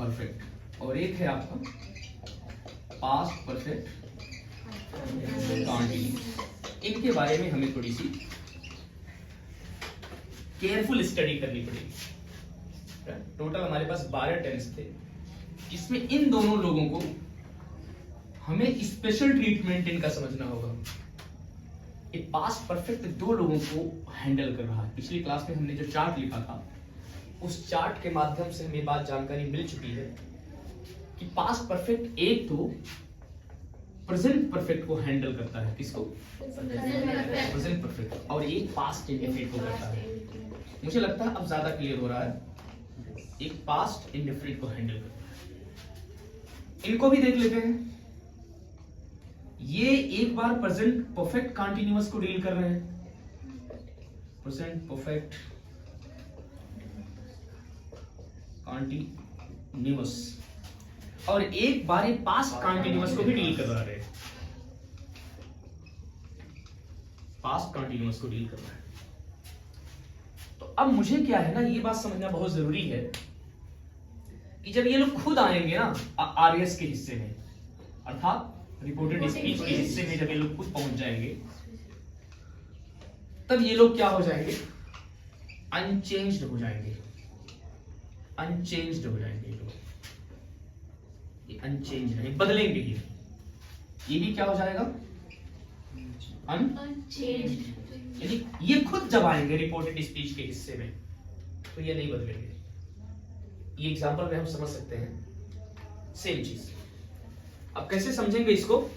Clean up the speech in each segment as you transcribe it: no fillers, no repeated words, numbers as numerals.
Perfect और एक है आपका पास्ट परफेक्ट कंटिन्यूअस। इनके बारे में हमें थोड़ी सी केयरफुल स्टडी करनी पड़ेगी। टोटल हमारे पास 12 टेंस थे, जिसमें इन दोनों लोगों को हमें स्पेशल ट्रीटमेंट इनका समझना होगा। ये पास्ट परफेक्ट दो लोगों को हैंडल कर रहा है। पिछली क्लास में हमने जो चार्ट लिखा था, उस चार्ट के माध्यम से हमें बात जानकारी मिल चुकी है कि पास्ट परफेक्ट एक तो प्रेजेंट परफेक्ट को हैंडल करता है। किसको? Present perfect. और एक पास्ट इंडेफिनिट को करता है। मुझे लगता है अब ज्यादा क्लियर हो रहा है। एक पास्ट इंडेफिनिट को हैंडल करता है। इनको भी देख लेते हैं। ये एक बार प्रेजेंट परफेक्ट कंटीन्यूअस को डील कर रहे हैं। प्रेजेंट परफेक्ट कंटीन्यूअस, और एक बार ये पास्ट कंटीन्यूअस को भी डील कर रहा है। पास्ट कंटीन्यूअस को डील कर रहा है। तो अब मुझे क्या है ना, ये बात समझना बहुत जरूरी है कि जब ये लोग खुद आएंगे ना आरएस के हिस्से में, अर्थात रिपोर्टेड स्पीच के हिस्से में जब ये लोग खुद पहुंच जाएंगे, तब ये लोग क्या हो जाएंगे? अनचेंज्ड हो जाएंगे। अनचेंज्ड हो जाएंगे ये लोग। ये अनचेंज नहीं, बदलेंगे ये भी क्या हो जाएगा? अनचेंज्ड। यानी ये खुद जब आएंगे रिपोर्टेड स्पीच के हिस्से में, तो ये नहीं बदलेंगे। ये एग्जांपल में हम समझ सकते हैं सेम चीज। अब कैसे समझेंगे इसको?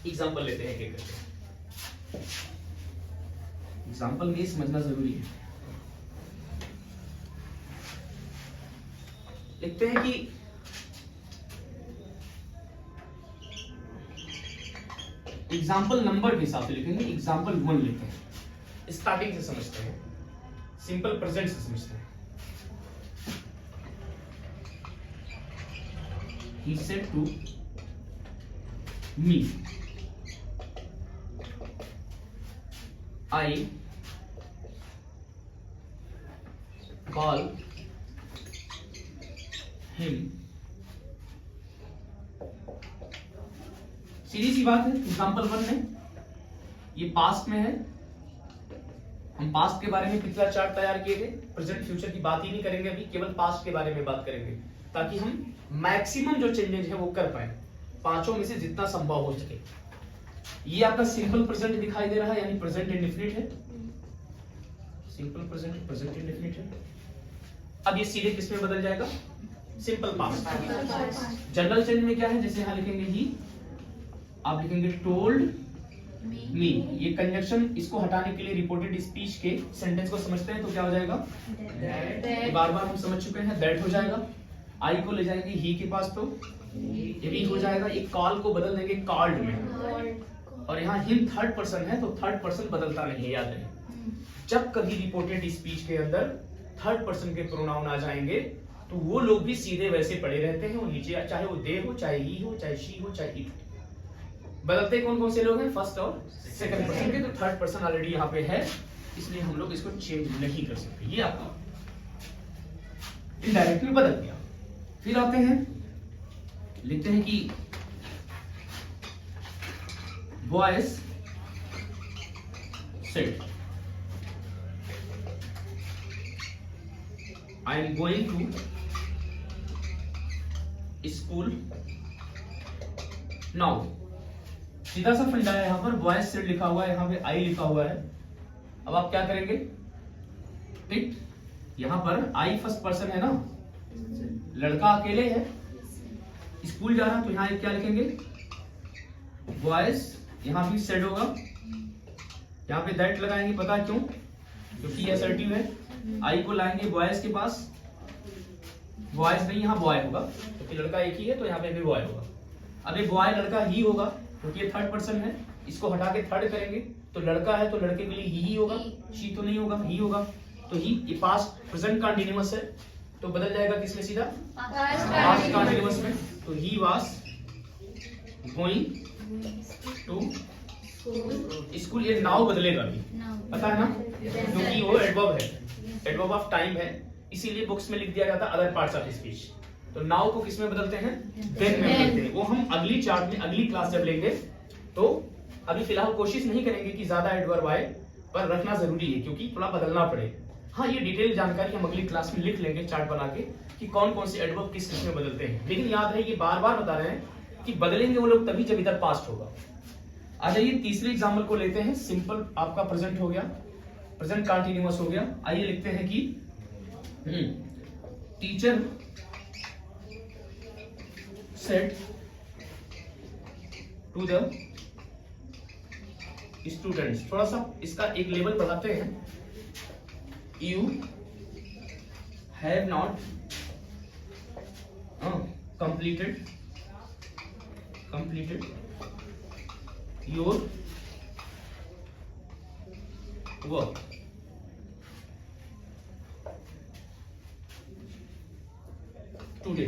एग्जांपल लेते हैं एक एक करके। एग्जांपल में समझना जरूरी है। लिखते हैं कि एग्जाम्पल नंबर के हिसाब से लिखेंगे। एग्जाम्पल 1 लेते हैं। स्टार्टिंग से समझते हैं, सिंपल प्रेजेंट से समझते हैं। He said to me, I call him। सीधी सी बात है। एग्जाम्पल 1 में ये पास्ट में है। हम पास्ट के बारे में पिछला चार्ट तैयार किए थे। प्रेजेंट फ्यूचर की बात ही नहीं करेंगे, अभी केवल पास्ट के बारे में बात करेंगे, ताकि हम मैक्सिमम जो चेंजेस है वो कर पाए, पांचों में से जितना संभव हो सके। ये आपका सिंपल प्रेजेंट दिखाई दे रहा है, यानी प्रेजेंट इंडेफिनिट है। सिंपल प्रेजेंट, प्रेजेंट इंडेफिनिट है। अब ये सीधे किस में बदल जाएगा? Simple past. जनरल चेंज में क्या है? जैसे यहां लिखेंगे ही, आप लिखेंगे टोल्ड मी। ये कंजक्शन, इसको हटाने के लिए रिपोर्टेड स्पीच के सेंटेंस को समझते हैं तो क्या हो जाएगा? बार बार हम समझ चुके हैं। दैट हो जाएगा। आई को ले जाएंगे ही के पास तो ये भी हो जाएगा। एक कॉल को बदल देंगे कॉल्ड में। और यहाँ हिम थर्ड पर्सन है तो थर्ड पर्सन बदलता नहीं है, याद रहे। जब कभी रिपोर्टेड स्पीच के अंदर थर्ड पर्सन के प्रोनाउन आ जाएंगे तो वो लोग भी सीधे वैसे पड़े रहते हैं। वो नीचे, चाहे वो दे हो, चाहे ही हो, चाहे शी हो, चाहे इट हो। बदलते कौन कौन से लोग हैं? फर्स्ट और सेकंड पर्सन के। तो थर्ड पर्सन ऑलरेडी यहाँ पे है, इसलिए हम लोग इसको चेंज नहीं कर सकते। ये आपका इनडायरेक्टली बदल गया। फिर आते हैं, लिखते हैं कि voice said I am going to school now. सीधा सा फंडा है यहां पर। वॉइस सेड लिखा हुआ है, यहां पे आई लिखा हुआ है। अब आप क्या करेंगे? इट, यहां पर आई फर्स्ट पर्सन है ना, लड़का अकेले है, स्कूल जा रहा है, तो यहाँ क्या लिखेंगे? वॉइस। यहाँ भी सेड होगा, यहाँ पे दैट लगाएंगे। पता क्यों? क्योंकि असर्टिव है। आई को लाएंगे वॉइस के पास। वॉइस नहीं, यहाँ बॉय होगा, क्योंकि लड़का एक ही है तो यहाँ पे भी बॉय होगा। अब ये बॉय लड़का ही होगा, क्योंकि ये थर्ड पर्सन है। इसको हटा के थर्ड करेंगे तो लड़का है तो लड़के के लिए ही होगा, शी तो नहीं होगा, ही होगा। तो ही, ये पास्ट प्रेजेंट कंटीन्यूअस है तो बदल जाएगा किसमें? सीधा पास्ट कंटीन्यूअस में। तो he was going to school. ये नाउ बदलेगा भी, पता है ना, क्योंकि वो एडवर्ब है, एडवर्ब ऑफ टाइम है। इसीलिए बुक्स में लिख दिया जाता अदर पार्ट्स ऑफ स्पीच। तो नाउ को किस में बदलते हैं? देन में बदलते हैं। वो हम अगली चार्ट में, अगली क्लास जब लेंगे, तो अभी फिलहाल कोशिश नहीं करेंगे कि ज्यादा एडवर्ब आए, पर रखना जरूरी है क्योंकि थोड़ा बदलना पड़े। हाँ, ये डिटेल जानकारी हम अगली क्लास में लिख लेंगे चार्ट बना के कि कौन कौन से एडवर्ब किस किस में बदलते हैं। लेकिन याद है, ये बार बार बता रहे हैं कि बदलेंगे वो लोग तभी जब इधर पास्ट होगा। आ जाइए तीसरे एग्जाम्पल को लेते हैं। सिंपल आपका प्रेजेंट हो गया, प्रेजेंट कंटीन्यूअस हो गया। आइए लिखते हैं कि teacher said to the students, थोड़ा सा इसका एक लेवल बढ़ाते हैं। You have not completed your work today।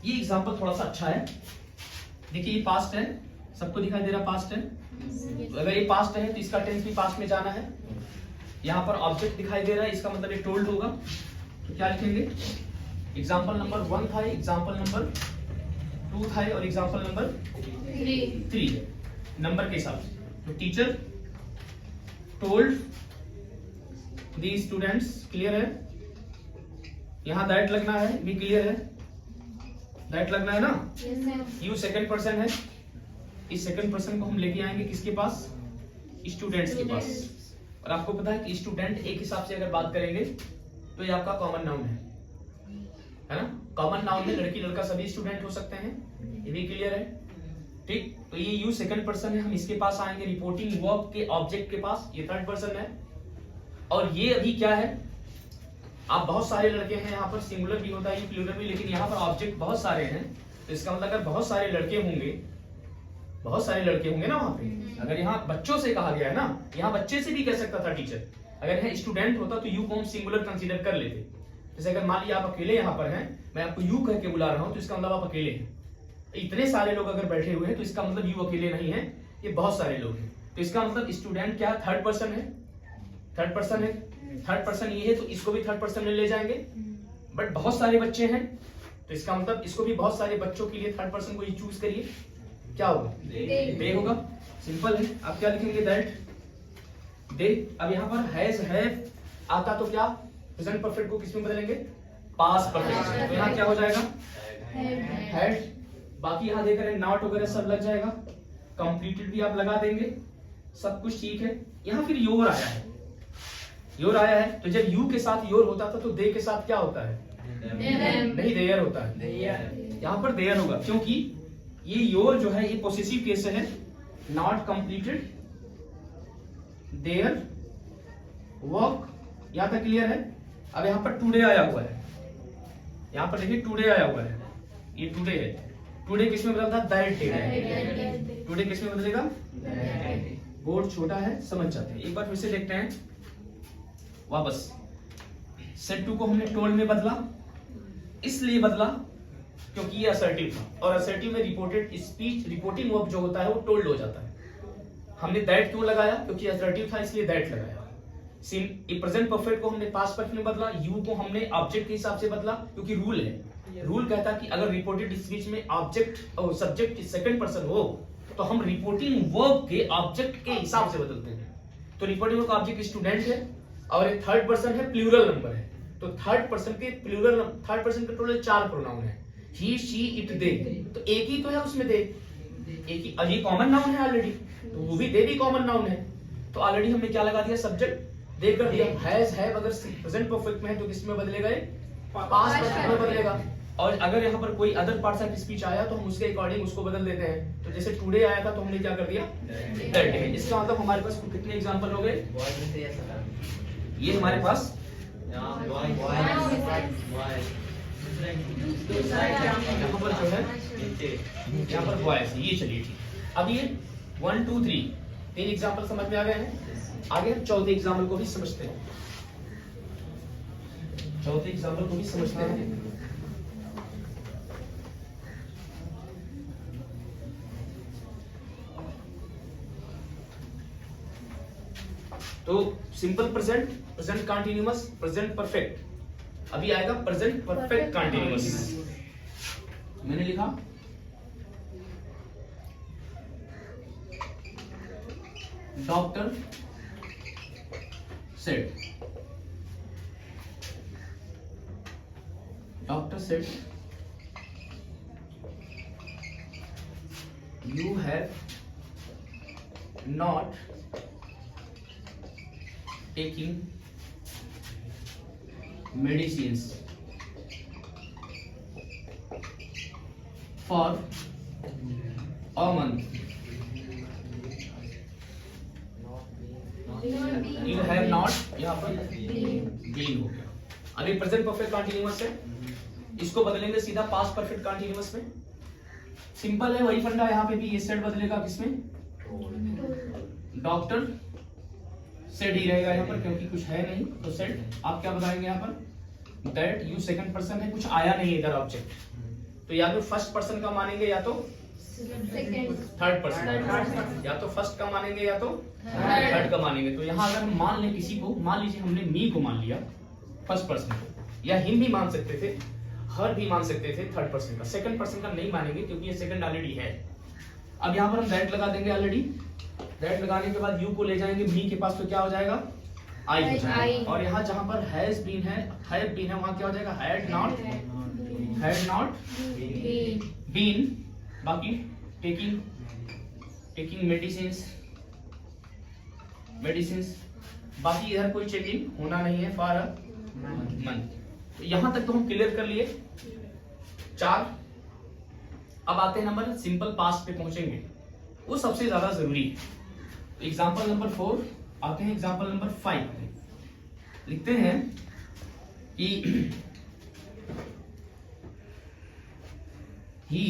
ये एग्जांपल थोड़ा सा अच्छा है। देखिए ये पास्ट है, सबको दिखाई दे रहा पास्ट है। तो अगर ये पास्ट है तो इसका टेंस भी पास्ट में जाना है। यहाँ पर ऑब्जेक्ट दिखाई दे रहा है, इसका मतलब ये टोल्ड होगा। तो क्या लिखेंगे? एग्जाम्पल नंबर 1 था, एग्जाम्पल नंबर 2 था और एग्जाम्पल नंबर 3 है नंबर के हिसाब से। तो teacher told the students, clear है? यहां दैट लगना है, भी क्लियर है? दैट लगना है ना? यू सेकंड पर्सन है, इस सेकंड पर्सन को हम लेके आएंगे किसके पास? स्टूडेंट्स के पास। और आपको पता है कि स्टूडेंट एक हिसाब से अगर बात करेंगे तो ये आपका कॉमन नाउन है ना? कॉमन नाउन में लड़की लड़का सभी स्टूडेंट हो सकते हैं, ये भी क्लियर है? ठीक, तो ये यू सेकंड पर्सन है, हम इसके पास आएंगे रिपोर्टिंग वर्ब के ऑब्जेक्ट के पास, ये थर्ड पर्सन है। और ये अभी क्या है? आप बहुत सारे लड़के हैं, यहाँ पर सिंगुलर भी होता है, प्लूरल भी, लेकिन यहाँ पर ऑब्जेक्ट बहुत सारे हैं। तो इसका मतलब अगर बहुत सारे लड़के होंगे, बहुत सारे लड़के होंगे ना वहां पे। अगर यहाँ बच्चों से कहा गया है ना, यहाँ बच्चे से भी कह सकता था टीचर। अगर यहाँ स्टूडेंट होता तो यू को हम सिंगुलर कंसीडर कर लेते। जैसे अगर मान लिया आप अकेले यहाँ पर हैं, मैं आपको यू कह के बुला रहा हूँ, तो इसका मतलब आप अकेले हैं। इतने सारे लोग अगर बैठे हुए हैं तो इसका मतलब यू अकेले नहीं है, ये बहुत सारे लोग हैं। तो इसका मतलब स्टूडेंट क्या थर्ड पर्सन है? थर्ड पर्सन है। थर्ड पर्सन ये है तो इसको भी थर्ड पर्सन में ले जाएंगे। बट बहुत सारे बच्चे हैं तो इसका मतलब इसको भी बहुत सारे बच्चों के लिए थर्ड पर्सन को ही चूज करिए। क्या होगा? दे होगा। सिंपल है। आप क्या लिखेंगे? That they. अब यहाँ पर हैज हैव आता तो क्या प्रेजेंट परफेक्ट को किसमें बदलेंगे? Past perfect. तो यहाँ क्या हो जाएगा? हैड। बाकी यहाँ देख रहे हैं नॉट वगैरह सब लग जाएगा। कंप्लीटेड भी आप लगा देंगे, सब कुछ ठीक है। यहाँ फिर योर आया है, योर आया है। तो जब यू के साथ योर होता था तो दे के साथ क्या होता है? नहीं, देयर होता है। यहाँ पर देयर होगा क्योंकि ये योर जो है ये पोसेसिव केस है। नॉट कंप्लीटेड देयर वर्क, यहां तक क्लियर है? अब यहाँ पर टुडे आया हुआ है, यहाँ पर देखिए टुडे आया हुआ है, ये टुडे है। टुडे किसमें बदलता? That day. टुडे किसमें बदलेगा? बोर्ड छोटा है, समझ जाते हैं। एक बार फिर से देखते हैं वापस। सेड टू को हमने टोल्ड में बदला, इसलिए बदला क्योंकि ये असर्टिव था और असर्टिव में रिपोर्टेड स्पीच, रिपोर्टिंग वर्ब जो होता है वो टोल्ड हो जाता है। हमने दैट क्यों लगाया? क्योंकि असर्टिव था इसलिए दैट लगाया। प्रेजेंट परफेक्ट को हमने पास्ट परफेक्ट में बदला, यू को हमने ऑब्जेक्ट के हिसाब से बदला क्योंकि रूल है। रूल कहता है कि अगर रिपोर्टेड स्पीच में ऑब्जेक्ट और सब्जेक्ट सेकंड पर्सन हो तो हम रिपोर्टिंग वर्ब के ऑब्जेक्ट के हिसाब से बदलते हैं। तो रिपोर्टिंग वर्ब का ऑब्जेक्ट स्टूडेंट है और एक थर्ड पर्सन है, प्लूरल नंबर है। तो थर्ड पर्सन के प्लूरल, थर्ड पर्सन के टोटल 4 प्रोनाउन है, ही शी इट दे। तो एक ही तो है उसमें दे, एक ही। और ये कॉमन नाउन है ऑलरेडी, तो वो भी दे भी कॉमन नाउन है। तो ऑलरेडी हमने क्या लगा दिया? सब्जेक्ट दे कर दिया। हैज हैव अगर प्रेजेंट परफेक्ट में है तो किसमें बदलेगा? पास्ट परफेक्ट में बदलेगा। और अगर यहाँ पर कोई अदर पार्ट्स ऑफ स्पीच आया तो हम उसके अकॉर्डिंग उसको बदल देते हैं। तो जैसे टुडे आया था तो हमने क्या कर दिया? That day. इसका मतलब हमारे पास कितने एग्जांपल हो गए? ये हमारे पास यहाँ पर जो है यहाँ पर वॉइस, ये चलिए ठीक। अब ये 1 2 3 3 एग्जांपल समझ में आ गए हैं। आगे चौथे एग्जाम्पल को भी समझते हैं। चौथे एग्जाम्पल को भी समझते हैं। तो simple present, present continuous, present perfect. अभी आएगा प्रेजेंट परफेक्ट कंटीन्यूअस। मैंने लिखा doctor said, doctor said you have not taking medicines for a month. You have not, यहाँ पर been हो गया। अभी प्रेजेंट परफेक्ट कंटीन्यूअस है, इसको बदलेंगे सीधा पास्ट परफेक्ट कंटीन्यूअस में। सिंपल है, वही फंडा यहाँ पे भी, ये सेड बदलेगा किसमें, डॉक्टर सेड ही रहेगा यहाँ पर, क्योंकि कुछ है नहीं तो सेड। आप क्या बताएंगे यहाँ पर, दैट यू सेकंड पर्सन है, कुछ आया नहीं इधर ऑब्जेक्ट, तो या तो फर्स्ट पर्सन का मानेंगे या तो थर्ड पर्सन, या तो फर्स्ट का मानेंगे या तो थर्ड का मानेंगे। तो यहाँ अगर हम मान लें किसी को, मान लीजिए हमने मी को मान लिया फर्स्ट पर्सन को, या हिम भी मान सकते थे, हर भी मान सकते थे थर्ड पर्सन का, सेकंड पर्सन का नहीं मानेंगे क्योंकि ये सेकंड ऑलरेडी है। अब यहाँ पर हम दैट लगा देंगे ऑलरेडी, दैट लगाने के बाद यू को ले जाएंगे मी के पास, तो क्या हो जाएगा, आई हो जाएगा। और यहाँ जहां पर हैज बीन है, हैव बीन है, वहां क्या हो जाएगा, हैड नॉट बीन। बाकी टेकिंग मेडिसिन्स, बाकी इधर कोई चेकिंग होना नहीं है फॉर अ मंथ। तो यहां तक तो हम क्लियर कर लिए 4। अब आते हैं नंबर सिंपल पास्ट पे पहुंचेंगे, वो सबसे ज्यादा जरूरी है। एग्जांपल नंबर 4 आते हैं, एग्जांपल नंबर 5 लिखते हैं कि he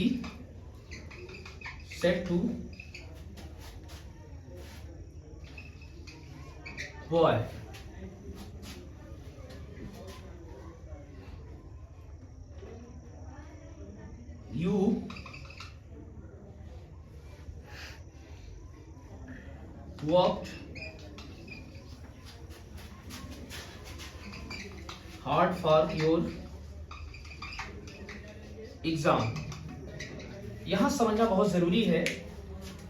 said to boy you worked hard for your exam. यहां समझना बहुत जरूरी है,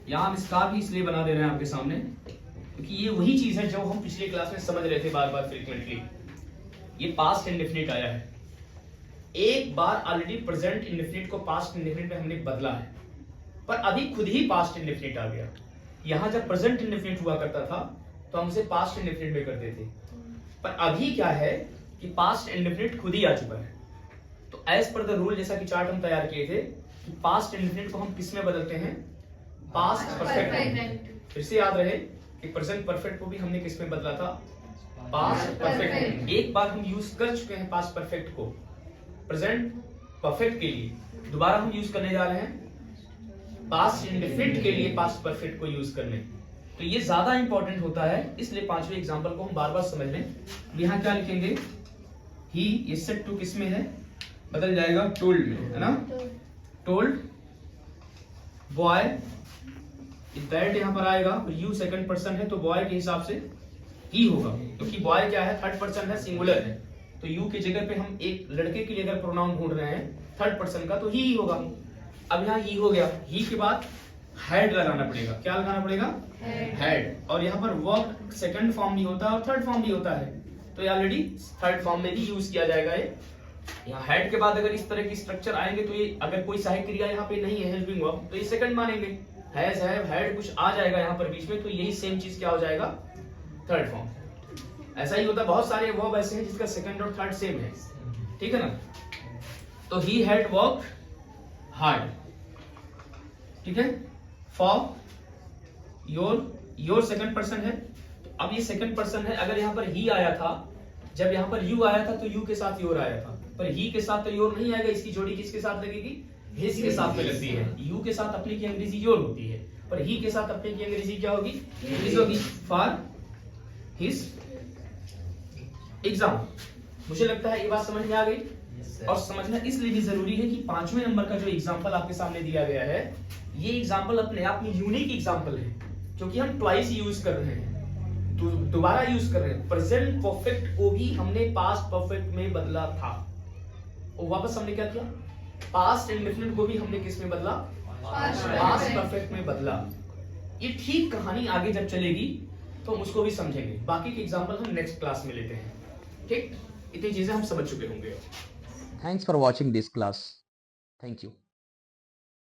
यहां हम स्टार भी इसलिए बना दे रहे हैं आपके सामने क्योंकि ये वही चीज है जो हम पिछले क्लास में समझ रहे थे बार बार फ्रीक्वेंटली। ये पास्ट इंडेफिनिट आया है, एक बार ऑलरेडी प्रेजेंट इंडेफिनिट को पास्ट इंडेफिनिट में हमने बदला है, पर अभी खुद ही पास्ट इंडेफिनिट आ गया। यहां जब प्रेजेंट इंडेफिनिट हुआ करता था तो हम उसे पास्ट इंडेफिनिट में करते थे, पर अभी क्या है कि पास्ट इंडेफिनिट खुद ही आ चुका है। तो एज पर द रूल, जैसा कि चार्ट हम तैयार किए थे, कि पास्ट इंडेफिनिट को हम किस में बदलते हैं, पास्ट परफेक्ट। फिर से याद रहे कि प्रेजेंट परफेक्ट को भी हमने किस में बदला था, पास्ट परफेक्ट। एक बार हम यूज कर चुके हैं पास्ट परफेक्ट को प्रेजेंट परफेक्ट के लिए, दोबारा हम यूज करने जा रहे हैं पास्ट इंडेफिनिट के लिए पास्ट परफेक्ट को यूज करने। तो ये ज्यादा इंपॉर्टेंट होता है, इसलिए 5वें एग्जांपल को हम बार बार समझ लें। यहाँ क्या लिखेंगे, ही, ये सेट टू किस में है, बदल जाएगा टोल्ड में, है ना, टोल्ड बॉय, दैट यहाँ पर आएगा, यू सेकंड पर्सन है तो बॉय के हिसाब से ही होगा, क्योंकि बॉय क्या है, थर्ड पर्सन है, सिंगुलर है, तो यू की जगह पे हम एक लड़के के लिए अगर प्रोनाउन ढूंढ रहे हैं थर्ड पर्सन का तो ही होगा। अब यहाँ ही हो गया, ही के बाद हैड लगाना पड़ेगा, क्या लगाना पड़ेगा, हैड। और यहाँ पर वर्क सेकंड फॉर्म भी होता है और थर्ड फॉर्म भी होता है, तो ये ऑलरेडी थर्ड फॉर्म में भी यूज किया जाएगा। ये यहाँ हेड के बाद अगर इस तरह की स्ट्रक्चर आएंगे तो ये, अगर कोई सहायक क्रिया यहाँ पे नहीं है हेल्पिंग वर्ब, तो ये सेकंड मानेंगे, हैज, हैव, हैड कुछ आ जाएगा यहाँ पर बीच में, तो यही सेम चीज क्या हो जाएगा, थर्ड फॉर्म। ऐसा ही होता है, बहुत सारे वर्ब ऐसे हैं जिसका सेकंड और थर्ड सेम है, ठीक है ना। तो ही हैड वर्कड हार्ड, ठीक है, फॉर योर सेकंड पर्सन है। तो अब ये सेकंड पर्सन है, अगर यहाँ पर ही आया था, जब यहाँ पर यू आया था तो यू के साथ योर आया था, पर ही के साथ तो योर नहीं आएगा, इसकी जोड़ी किसके साथ लगेगी, हिज के साथ में लगती है। यू के साथ अपने की अंग्रेजी योर होती है, पर ही के साथ अपने की अंग्रेजी क्या होगी, हिज होगी, फॉर हिज एग्जाम। मुझे लगता है ये बात समझ में आ गई, और समझना इसलिए भी जरूरी है कि 5वें नंबर का जो एग्जाम्पल आपके सामने दिया गया है, ये एग्जाम्पल अपने आप में यूनिक एग्जाम्पल है, क्योंकि हम ट्वाइस यूज कर रहे हैं। दोबारा यूज कर रहे हैं। प्रेजेंट परफेक्ट को भी हमने पास्ट परफेक्ट में बदला था, और वापस हमने क्या किया, पास्ट इंडेफिनिट को भी हमने किस में बदला, पास्ट परफेक्ट में बदला। ये ठीक कहानी आगे जब चलेगी तो हम उसको भी समझेंगे। बाकी के एग्जांपल हम नेक्स्ट क्लास में लेते हैं। ठीक, इतनी चीजें हम समझ चुके होंगे। Thanks for watching this class. Thank you.